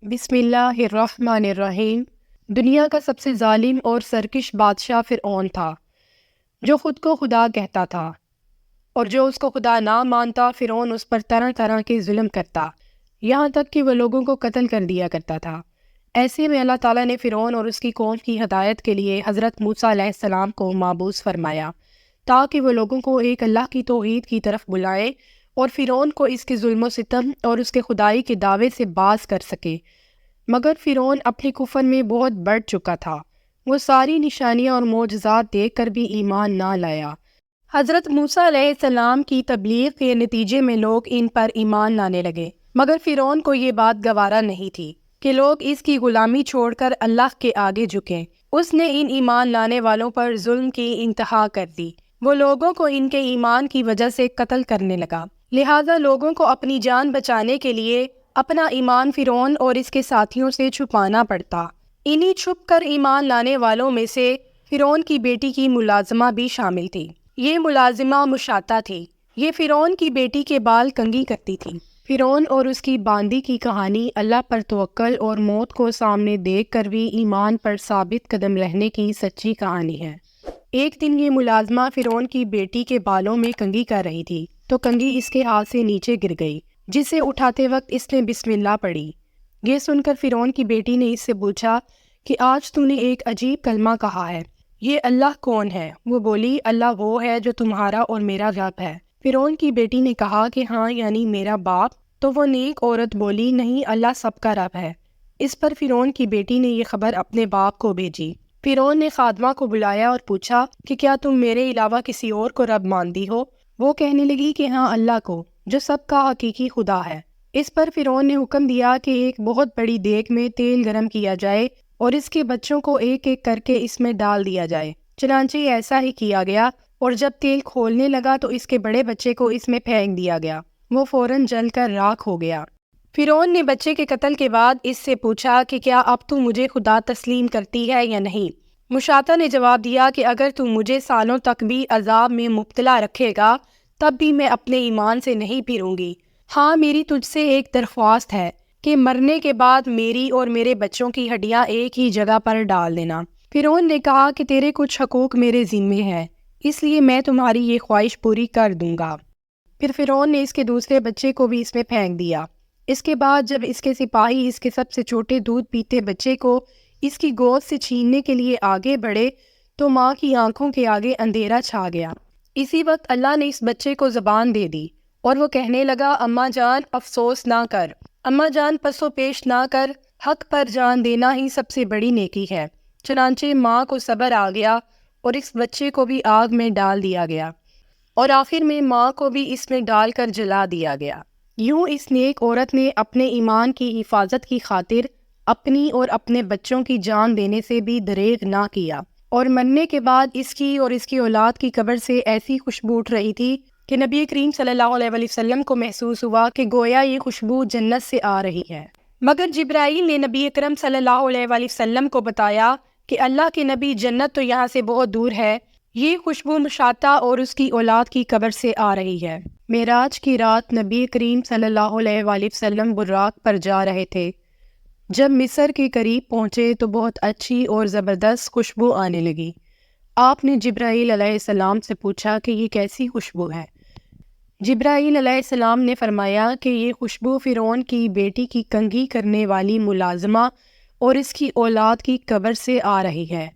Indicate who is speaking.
Speaker 1: بسم اللہ الرحمن الرحیم۔ دنیا کا سب سے ظالم اور سرکش بادشاہ فرعون تھا، جو خود کو خدا کہتا تھا، اور جو اس کو خدا نہ مانتا فرعون اس پر طرح طرح کے ظلم کرتا، یہاں تک کہ وہ لوگوں کو قتل کر دیا کرتا تھا۔ ایسے میں اللہ تعالیٰ نے فرعون اور اس کی قوم کی ہدایت کے لیے حضرت موسیٰ علیہ السلام کو مابعوث فرمایا تاکہ وہ لوگوں کو ایک اللہ کی توحید کی طرف بلائیں اور فرعون کو اس کے ظلم و ستم اور اس کے خدائی کے دعوے سے باز کر سکے۔ مگر فرعون اپنے کفر میں بہت بڑھ چکا تھا، وہ ساری نشانیاں اور معجزات دیکھ کر بھی ایمان نہ لایا۔ حضرت موسیٰ علیہ السلام کی تبلیغ کے نتیجے میں لوگ ان پر ایمان لانے لگے، مگر فرعون کو یہ بات گوارا نہیں تھی کہ لوگ اس کی غلامی چھوڑ کر اللہ کے آگے جھکیں۔ اس نے ان ایمان لانے والوں پر ظلم کی انتہا کر دی، وہ لوگوں کو ان کے ایمان کی وجہ سے قتل کرنے لگا، لہٰذا لوگوں کو اپنی جان بچانے کے لیے اپنا ایمان فرعون اور اس کے ساتھیوں سے چھپانا پڑتا۔ انہی چھپ کر ایمان لانے والوں میں سے فرعون کی بیٹی کی ملازمہ بھی شامل تھی۔ یہ ملازمہ مشاطہ تھی، یہ فرعون کی بیٹی کے بال کنگھی کرتی تھی۔ فرعون اور اس کی باندی کی کہانی اللہ پر توکل اور موت کو سامنے دیکھ کر بھی ایمان پر ثابت قدم رہنے کی سچی کہانی ہے۔ ایک دن یہ ملازمہ فرعون کی بیٹی کے بالوں میں کنگھی کر رہی تھی تو کنگھی اس کے ہاتھ سے نیچے گر گئی، جسے اٹھاتے وقت اس نے بسم اللہ پڑھی۔ یہ سن کر فرعون کی بیٹی نے اس سے پوچھا کہ آج تو نے ایک عجیب کلمہ کہا ہے، یہ اللہ کون ہے؟ وہ بولی، اللہ وہ ہے جو تمہارا اور میرا رب ہے۔ فرعون کی بیٹی نے کہا کہ ہاں، یعنی میرا باپ؟ تو وہ نیک عورت بولی، نہیں، اللہ سب کا رب ہے۔ اس پر فرعون کی بیٹی نے یہ خبر اپنے باپ کو بھیجی۔ فرعون نے خادمہ کو بلایا اور پوچھا کہ کیا تم میرے علاوہ کسی اور کو رب مانتی ہو؟ وہ کہنے لگی کہ ہاں، اللہ کو، جو سب کا حقیقی خدا ہے۔ اس پر فرعون نے حکم دیا کہ ایک بہت بڑی دیگ میں تیل گرم کیا جائے اور اس کے بچوں کو ایک ایک کر کے اس میں ڈال دیا جائے۔ چنانچہ ایسا ہی کیا گیا، اور جب تیل کھولنے لگا تو اس کے بڑے بچے کو اس میں پھینک دیا گیا، وہ فوراً جل کر راکھ ہو گیا۔ فرعون نے بچے کے قتل کے بعد اس سے پوچھا کہ کیا اب تو مجھے خدا تسلیم کرتی ہے یا نہیں؟ مشاطہ نے جواب دیا کہ اگر تو مجھے سالوں تک بھی عذاب میں مبتلا رکھے گا تب بھی میں اپنے ایمان سے نہیں پھروں گی۔ ہاں، میری تجھ سے ایک درخواست ہے کہ مرنے کے بعد میری اور میرے بچوں کی ہڈیاں ایک ہی جگہ پر ڈال دینا۔ فرعون نے کہا کہ تیرے کچھ حقوق میرے ذمے ہیں، اس لیے میں تمہاری یہ خواہش پوری کر دوں گا۔ پھر فرعون نے اس کے دوسرے بچے کو بھی اس میں پھینک دیا۔ اس کے بعد جب اس کے سپاہی اس کے سب سے چھوٹے دودھ پیتے بچے کو اس کی گود سے چھیننے کے لیے آگے بڑھے تو ماں کی آنکھوں کے آگے اندھیرا چھا گیا۔ اسی وقت اللہ نے اس بچے کو زبان دے دی اور وہ کہنے لگا، اماں جان افسوس نہ کر، اماں جان پس و پیش نہ کر، حق پر جان دینا ہی سب سے بڑی نیکی ہے۔ چنانچہ ماں کو صبر آ گیا اور اس بچے کو بھی آگ میں ڈال دیا گیا، اور آخر میں ماں کو بھی اس میں ڈال کر جلا دیا گیا۔ یوں اس نیک عورت نے اپنے ایمان کی حفاظت کی خاطر اپنی اور اپنے بچوں کی جان دینے سے بھی دریغ نہ کیا، اور مرنے کے بعد اس کی اور اس کی اولاد کی قبر سے ایسی خوشبو اٹھ رہی تھی کہ نبی کریم صلی اللہ علیہ وسلم کو محسوس ہوا کہ گویا یہ خوشبو جنت سے آ رہی ہے۔ مگر جبرائیل نے نبی اکرم صلی اللہ علیہ وسلم کو بتایا کہ اللہ کے نبی، جنت تو یہاں سے بہت دور ہے، یہ خوشبو مشاطہ اور اس کی اولاد کی قبر سے آ رہی ہے۔ معراج کی رات نبی کریم صلی اللہ علیہ وسلم براق پر جا رہے تھے۔ جب مصر کے قریب پہنچے تو بہت اچھی اور زبردست خوشبو آنے لگی۔ آپ نے جبرائیل علیہ السلام سے پوچھا کہ یہ کیسی خوشبو ہے؟ جبرائیل علیہ السلام نے فرمایا کہ یہ خوشبو فرعون کی بیٹی کی کنگھی کرنے والی ملازمہ اور اس کی اولاد کی قبر سے آ رہی ہے۔